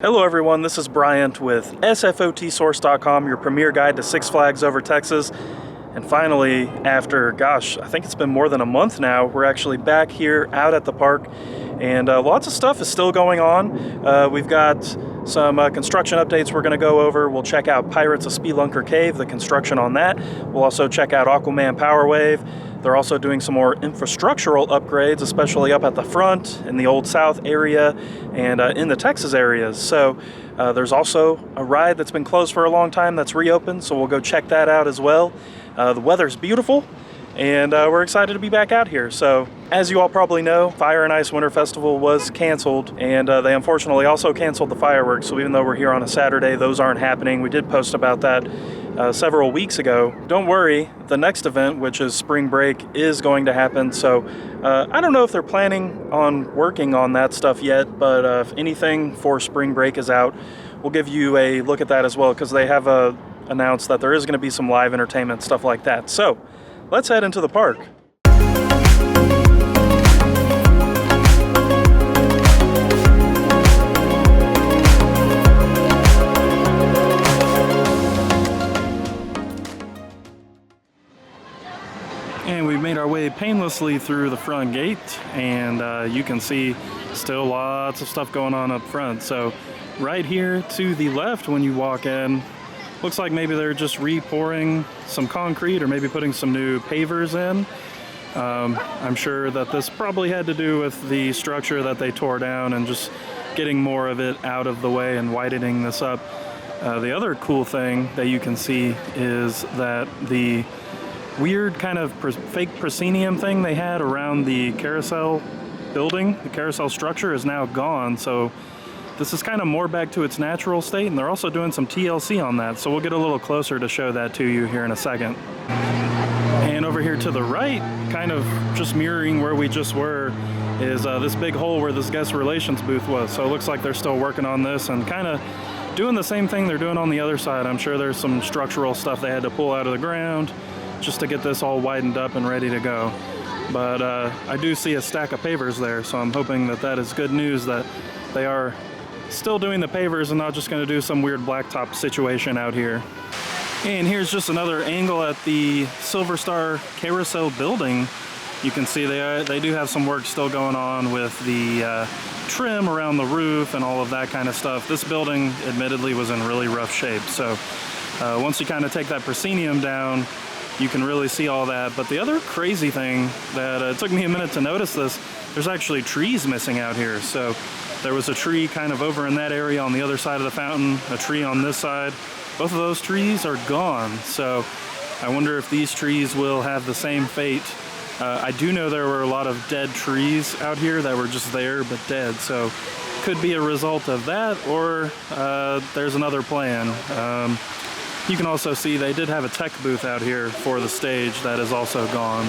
Hello everyone, this is Bryant with SFOTsource.com, your premier guide to Six Flags over Texas. And finally, after, I think it's been more than a month now, we're actually back here out at the park. And lots of stuff is still going on. We've got some construction updates we're going to go over. We'll check out Pirates of Speelunker Cave, the construction on that. We'll also check out Aquaman Power Wave. They're also doing some more infrastructural upgrades, especially up at the front, in the Old South area, and in the Texas areas. So there's also a ride that's been closed for a long time that's reopened, so we'll go check that out as well. The weather's beautiful, and we're excited to be back out here. So, as you all probably know, Fire and Ice Winter Festival was canceled, and they unfortunately also canceled the fireworks. So even though we're here on a Saturday, those aren't happening. We did post about that several weeks ago. Don't worry, the next event, which is Spring Break, is going to happen. So I don't know if they're planning on working on that stuff yet, but if anything for Spring Break is out, we'll give you a look at that as well, because they have announced that there is going to be some live entertainment, stuff like that. So let's head into the park. And we've made our way painlessly through the front gate, and you can see still lots of stuff going on up front. So right here to the left when you walk in, looks like maybe they're just re-pouring some concrete or maybe putting some new pavers in. I'm sure that this probably had to do with the structure that they tore down and just getting more of it out of the way and widening this up. The other cool thing that you can see is that the weird kind of fake proscenium thing they had around the carousel building, the carousel structure, is now gone. So this is kind of more back to its natural state, and they're also doing some TLC on that. So we'll get a little closer to show that to you here in a second. And over here to the right, kind of just mirroring where we just were, is this big hole where this guest relations booth was. So it looks like they're still working on this and kind of doing the same thing they're doing on the other side. I'm sure there's some structural stuff they had to pull out of the ground just to get this all widened up and ready to go. But I do see a stack of pavers there, so I'm hoping that that is good news that they are still doing the pavers and not just going to do some weird blacktop situation out here. And here's just another angle at the Silver Star Carousel building. You can see they do have some work still going on with the trim around the roof and all of that kind of stuff. This building admittedly was in really rough shape, so once you kind of take that proscenium down, you can really see all that. But the other crazy thing that it took me a minute to notice this, there's actually trees missing out here. So there was a tree kind of over in that area on the other side of the fountain, a tree on this side. Both of those trees are gone. So I wonder if these trees will have the same fate. I do know there were a lot of dead trees out here that were just there but dead. So could be a result of that, or there's another plan. You can also see they did have a tech booth out here for the stage that is also gone.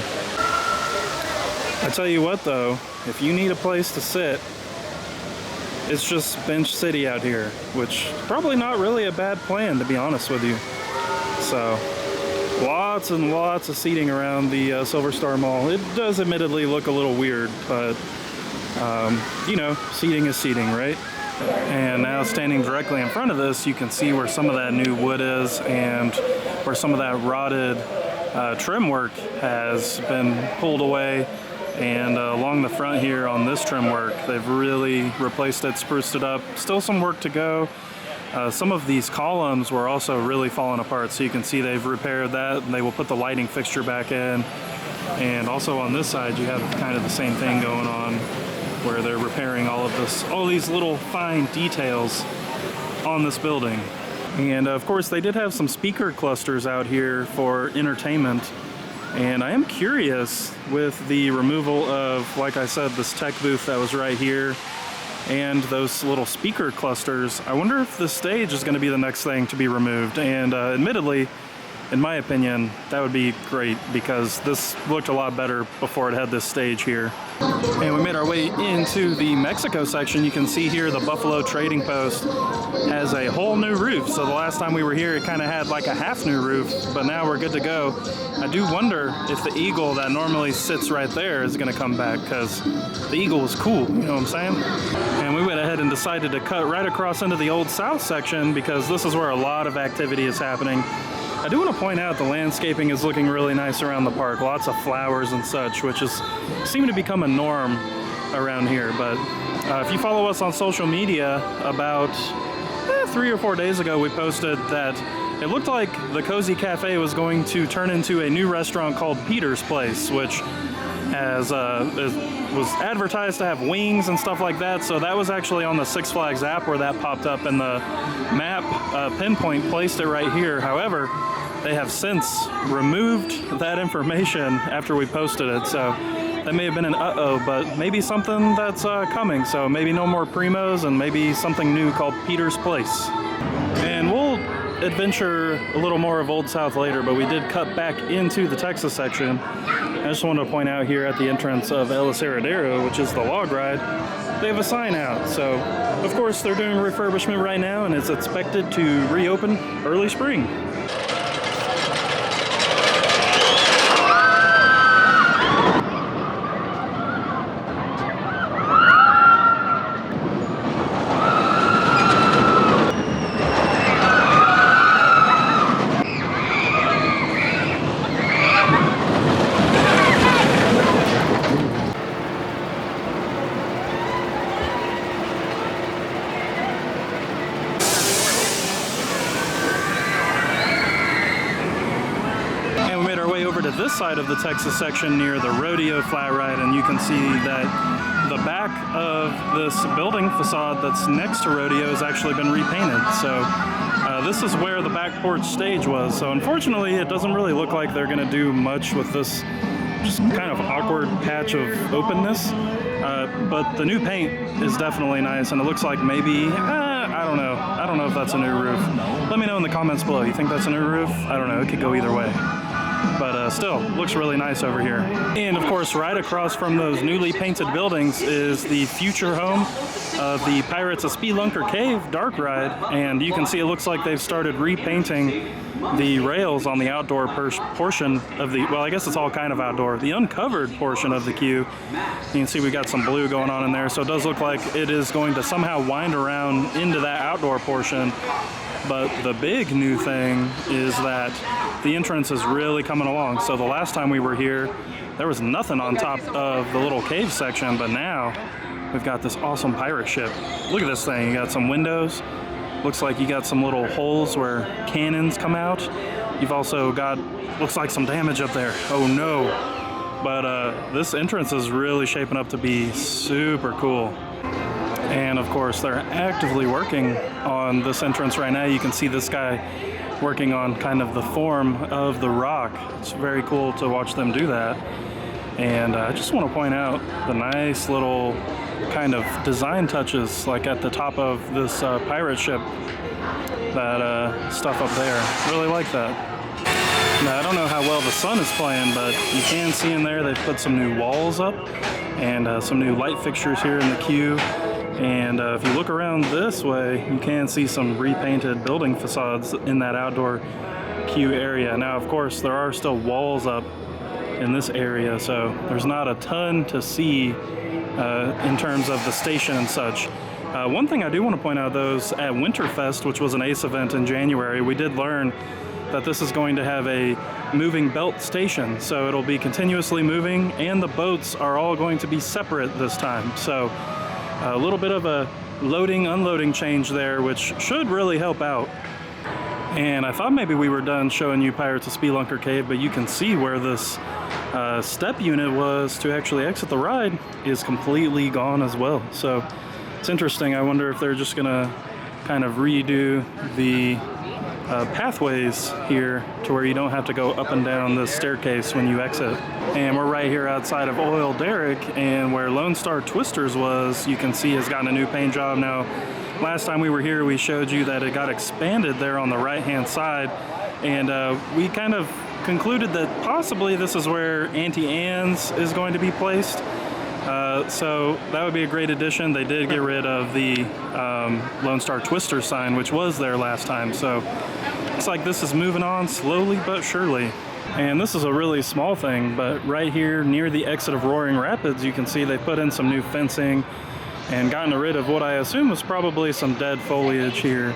I tell you what though, if you need a place to sit, it's just bench city out here, which probably not really a bad plan, to be honest with you. So lots and lots of seating around the Silver Star Mall. It does admittedly look a little weird, but you know, seating is seating, right? And now standing directly in front of this, you can see where some of that new wood is and where some of that rotted trim work has been pulled away. And along the front here on this trim work, they've really replaced it, spruced it up. Still some work to go. Some of these columns were also really falling apart, so you can see they've repaired that, and they will put the lighting fixture back in. And also on this side, you have kind of the same thing going on, where they're repairing all these little fine details on this building. And of course they did have some speaker clusters out here for entertainment, and I am curious with the removal of, like I said, this tech booth that was right here and those little speaker clusters, I wonder if the stage is going to be the next thing to be removed. And admittedly, in my opinion, that would be great because this looked a lot better before it had this stage here. And we made our way into the Mexico section. You can see here the Buffalo Trading Post has a whole new roof. So the last time we were here, it kind of had like a half new roof, but now we're good to go. I do wonder if the eagle that normally sits right there is going to come back, because the eagle was cool, you know what I'm saying? And we went ahead and decided to cut right across into the Old South section because this is where a lot of activity is happening. I do want to point out the landscaping is looking really nice around the park. Lots of flowers and such, which is seeming to become a norm around here. But if you follow us on social media, about 3 or 4 days ago, we posted that it looked like the Cozy Cafe was going to turn into a new restaurant called Peter's Place, which was advertised to have wings and stuff like that. So that was actually on the Six Flags app where that popped up, and the map pinpoint placed it right here. However, they have since removed that information after we posted it. So that may have been an uh-oh, but maybe something that's coming. So maybe no more Primos and maybe something new called Peter's Place. And we'll adventure a little more of Old South later, but we did cut back into the Texas section. I just wanted to point out here at the entrance of El Aserradero, which is the log ride, they have a sign out. So, of course, they're doing refurbishment right now, and it's expected to reopen early spring. This side of the Texas section near the rodeo flat ride, and you can see that the back of this building facade that's next to rodeo has actually been repainted. So this is where the back porch stage was. So unfortunately, it doesn't really look like they're going to do much with this just kind of awkward patch of openness. But the new paint is definitely nice, and it looks like maybe, I don't know. I don't know if that's a new roof. Let me know in the comments below. You think that's a new roof? I don't know. It could go either way. But still, looks really nice over here. And of course, right across from those newly painted buildings is the future home of the Pirates of Speelunker Cave dark ride. And you can see it looks like they've started repainting the rails on the outdoor portion of the, well, I guess it's all kind of outdoor, the uncovered portion of the queue. You can see we got some blue going on in there. So it does look like it is going to somehow wind around into that outdoor portion. But the big new thing is that the entrance is really coming along. So the last time we were here, there was nothing on top of the little cave section, but now we've got this awesome pirate ship. Look at this thing. You got some windows. Looks like you got some little holes where cannons come out. You've also got, looks like some damage up there. Oh no. But this entrance is really shaping up to be super cool. And of course, they're actively working on this entrance right now. You can see this guy working on kind of the form of the rock. It's very cool to watch them do that. And I just want to point out the nice little kind of design touches, like at the top of this pirate ship, that stuff up there. Really like that. Now, I don't know how well the sun is playing, but you can see in there they've put some new walls up and some new light fixtures here in the queue. And if you look around this way, you can see some repainted building facades in that outdoor queue area. Now, of course, there are still walls up in this area, so there's not a ton to see in terms of the station and such. One thing I do want to point out, though, is at Winterfest, which was an ACE event in January, we did learn that this is going to have a moving belt station. So it'll be continuously moving, and the boats are all going to be separate this time. So a little bit of a loading, unloading change there, which should really help out. And I thought maybe we were done showing you Pirates of Speelunker Cave, but you can see where this step unit was to actually exit the ride is completely gone as well. So it's interesting. I wonder if they're just gonna kind of redo the pathways here to where you don't have to go up and down the staircase when you exit. And we're right here outside of Oil Derrick, and where Lone Star Twisters was, you can see has gotten a new paint job now. last time we were here, we showed you that it got expanded there on the right-hand side, and we kind of concluded that possibly this is where Auntie Anne's is going to be placed. So that would be a great addition. They did get rid of the Lone Star Twister sign, which was there last time. So it's like this is moving on slowly but surely. And this is a really small thing, but right here near the exit of Roaring Rapids, you can see they put in some new fencing and gotten rid of what I assume was probably some dead foliage here.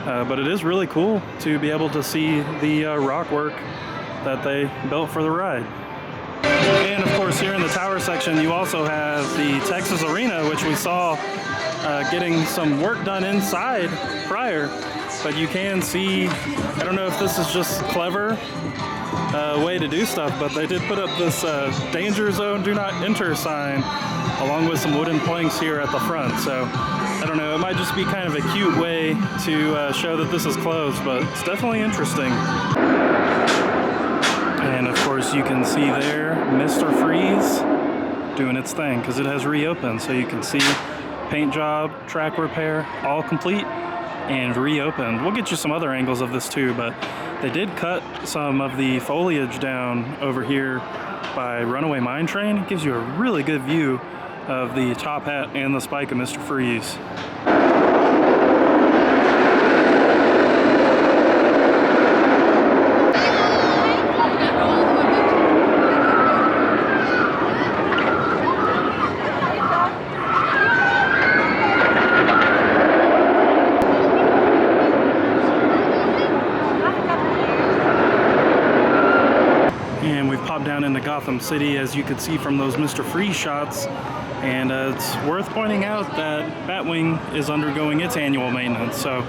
But it is really cool to be able to see the rock work that they built for the ride. And of course, here in the tower section, you also have the Texas Arena, which we saw getting some work done inside prior. But you can see, I don't know if this is just clever way to do stuff, but they did put up this danger zone, do not enter sign, along with some wooden planks here at the front. So I don't know, it might just be kind of a cute way to show that this is closed, but it's definitely interesting. And of course you can see there Mr. Freeze doing its thing because it has reopened. So you can see paint job, track repair, all complete and reopened. We'll get you some other angles of this too, but they did cut some of the foliage down over here by Runaway Mine Train. It gives you a really good view of the top hat and the spike of Mr. Freeze. Down into Gotham City, as you can see from those Mr. Freeze shots, and it's worth pointing out that Batwing is undergoing its annual maintenance. So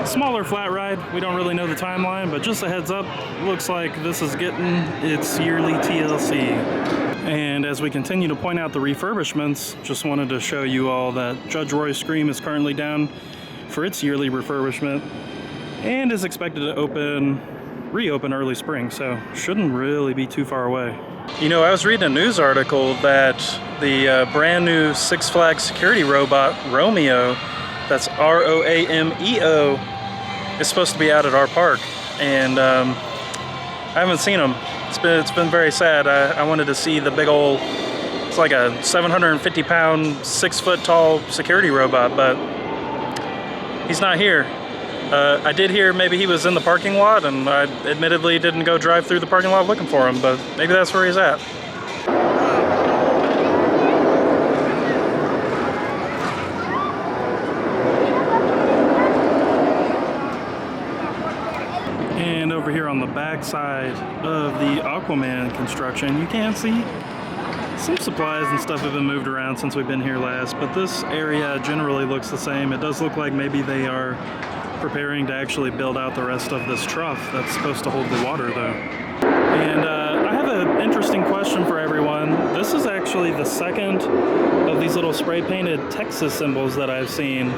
smaller flat ride, we don't really know the timeline, but just a heads up, looks like this is getting its yearly TLC. And as we continue to point out the refurbishments, just wanted to show you all that Judge Roy's Scream is currently down for its yearly refurbishment and is expected to reopen early spring, so shouldn't really be too far away. You know, I was reading a news article that the brand new Six Flags security robot, Romeo, that's R-O-A-M-E-O, is supposed to be out at our park, and I haven't seen him. It's been very sad. I wanted to see the big old, it's like a 750-pound, 6-foot-tall security robot, but he's not here. I did hear maybe he was in the parking lot, and I admittedly didn't go drive through the parking lot looking for him, but maybe that's where he's at. And over here on the back side of the Aquaman construction, you can see some supplies and stuff have been moved around since we've been here last, but this area generally looks the same. It does look like maybe they are preparing to actually build out the rest of this trough that's supposed to hold the water though. And I have an interesting question for everyone. This is actually the second of these little spray painted Texas symbols that I've seen.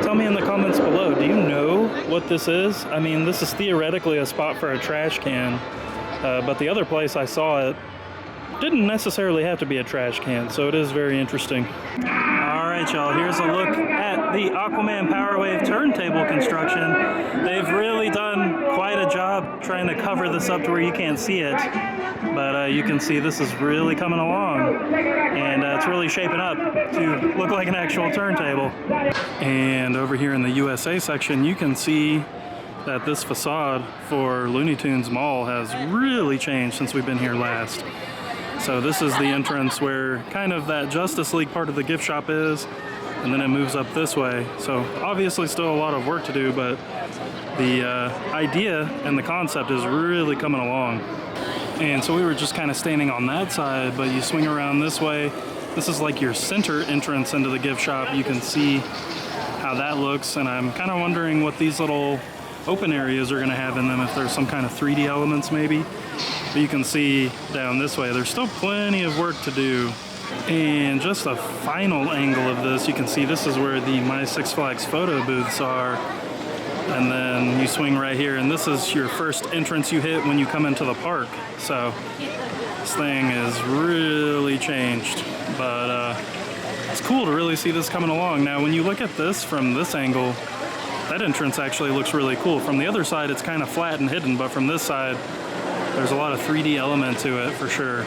Tell me in the comments below, do you know what this is? I mean, this is theoretically a spot for a trash can, but the other place I saw it didn't necessarily have to be a trash can, so it is very interesting. Alright y'all, here's a look at the Aquaman Powerwave turntable construction. They've really done quite a job trying to cover this up to where you can't see it, but you can see this is really coming along, and it's really shaping up to look like an actual turntable. And over here in the USA section, you can see that this facade for Looney Tunes Mall has really changed since we've been here last. So this is the entrance where kind of that Justice League part of the gift shop is, and then it moves up this way. So obviously still a lot of work to do, but the idea and the concept is really coming along. And so we were just kind of standing on that side, but you swing around this way. This is like your center entrance into the gift shop. You can see how that looks, and I'm kind of wondering what these little open areas are going to have in them, if there's some kind of 3D elements maybe. But you can see down this way, there's still plenty of work to do. And just a final angle of this, you can see this is where the My Six Flags photo booths are. And then you swing right here, and this is your first entrance you hit when you come into the park. So this thing is really changed, but it's cool to really see this coming along. Now, when you look at this from this angle, that entrance actually looks really cool. From the other side, it's kind of flat and hidden, but from this side, there's a lot of 3D element to it for sure.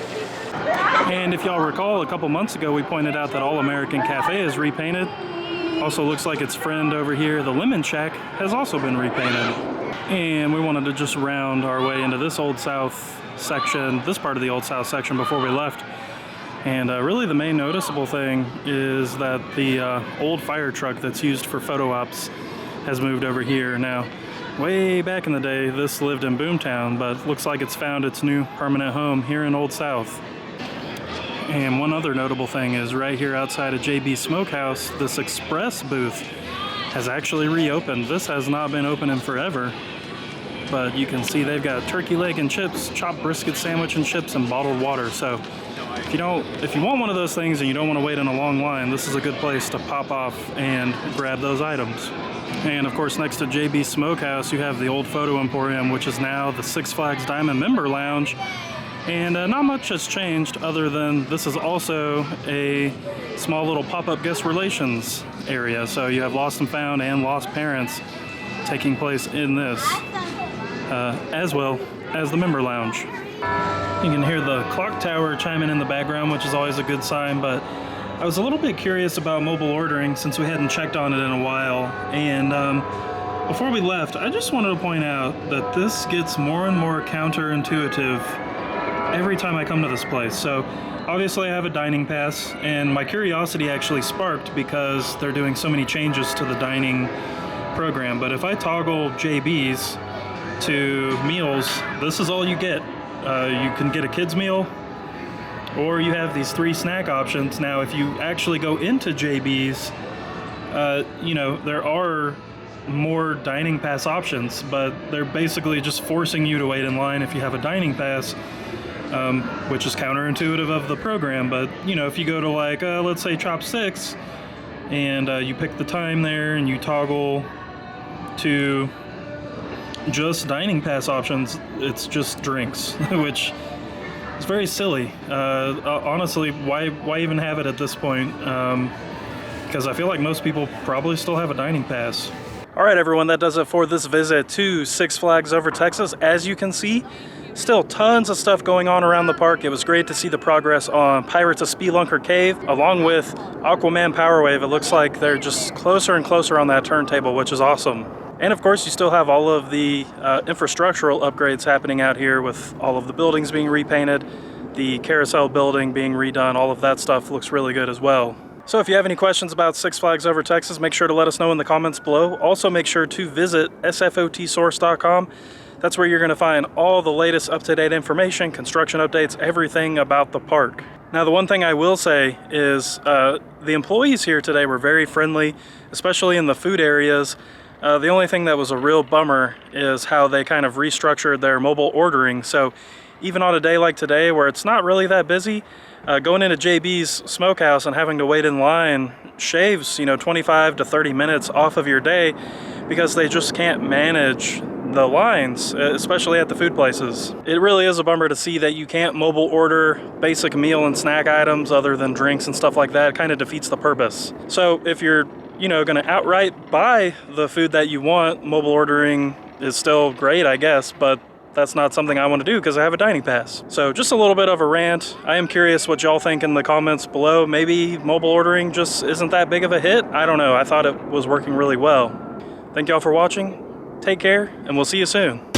And if y'all recall, a couple months ago, we pointed out that All American Cafe is repainted. Also looks like its friend over here, the Lemon Shack, has also been repainted. And we wanted to just round our way into this Old South section, this part of the Old South section before we left. And really the main noticeable thing is that the old fire truck that's used for photo ops has moved over here. Now, way back in the day, this lived in Boomtown, but looks like it's found its new permanent home here in Old South. And one other notable thing is right here outside of JB Smokehouse, this express booth has actually reopened. This has not been open in forever, but you can see they've got turkey leg and chips, chopped brisket sandwich and chips, and bottled water. So if you want one of those things and you don't want to wait in a long line, this is a good place to pop off and grab those items. And of course, next to JB Smokehouse, you have the old Photo Emporium, which is now the Six Flags Diamond Member Lounge. And not much has changed other than this is also a small little pop-up guest relations area. So you have lost and found and lost parents taking place in this, as well as the member lounge. You can hear the clock tower chiming in the background, which is always a good sign, but I was a little bit curious about mobile ordering since we hadn't checked on it in a while. And before we left, I just wanted to point out that this gets more and more counterintuitive every time I come to this place. So obviously I have a dining pass, and my curiosity actually sparked because they're doing so many changes to the dining program. But if I toggle JB's to meals, this is all you get. You can get a kid's meal, or you have these 3 snack options. Now if you actually go into JB's, you know, there are more dining pass options, but they're basically just forcing you to wait in line if you have a dining pass, which is counterintuitive of the program. But you know, if you go to like let's say Chopsticks, and you pick the time there and you toggle to just dining pass options, it's just drinks, which is very silly. Honestly, why even have it at this point? Because I feel like most people probably still have a dining pass. All right, everyone, that does it for this visit to Six Flags Over Texas. As you can see, still tons of stuff going on around the park. It was great to see the progress on Pirates of Speelunker Cave, along with Aquaman Power Wave. It looks like they're just closer and closer on that turntable, which is awesome. And of course, you still have all of the infrastructural upgrades happening out here, with all of the buildings being repainted, the carousel building being redone. All of that stuff looks really good as well. So if you have any questions about Six Flags Over Texas, make sure to let us know in the comments below. Also, make sure to visit sfotsource.com. That's where you're going to find all the latest up-to-date information, construction updates, everything about the park. Now, the one thing I will say is the employees here today were very friendly, especially in the food areas. The only thing that was a real bummer is how they kind of restructured their mobile ordering. So even on a day like today where it's not really that busy, going into JB's Smokehouse and having to wait in line shaves, 25 to 30 minutes off of your day, because they just can't manage the lines, especially at the food places. It really is a bummer to see that you can't mobile order basic meal and snack items other than drinks and stuff like that. It kind of defeats the purpose. So if you're going to outright buy the food that you want, mobile ordering is still great, I guess, but that's not something I want to do because I have a dining pass. So just a little bit of a rant. I am curious what y'all think in the comments below. Maybe mobile ordering just isn't that big of a hit. I don't know. I thought it was working really well. Thank y'all for watching. Take care, and we'll see you soon.